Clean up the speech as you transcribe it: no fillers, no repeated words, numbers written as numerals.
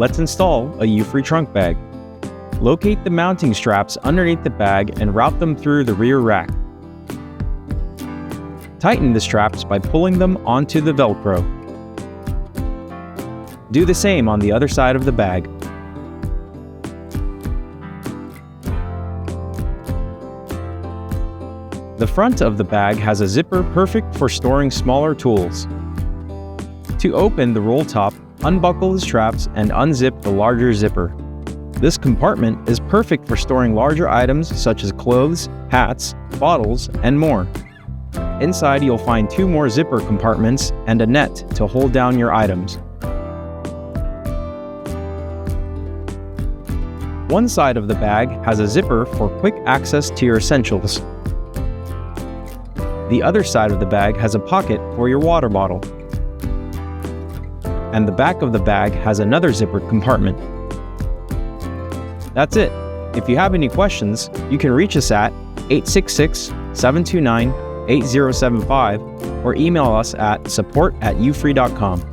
let's install a Euphree trunk bag. Locate the mounting straps underneath the bag and route them through the rear rack. Tighten the straps by pulling them onto the Velcro. Do the same on the other side of the bag. The front of the bag has a zipper perfect for storing smaller tools. To open the roll top, unbuckle the straps and unzip the larger zipper. This compartment is perfect for storing larger items such as clothes, hats, bottles, and more. Inside you'll find 2 more zipper compartments and a net to hold down your items. One side of the bag has a zipper for quick access to your essentials. The other side of the bag has a pocket for your water bottle. And the back of the bag has another zippered compartment. That's it. If you have any questions, you can reach us at 866-729-8075 or email us at support@euphree.com.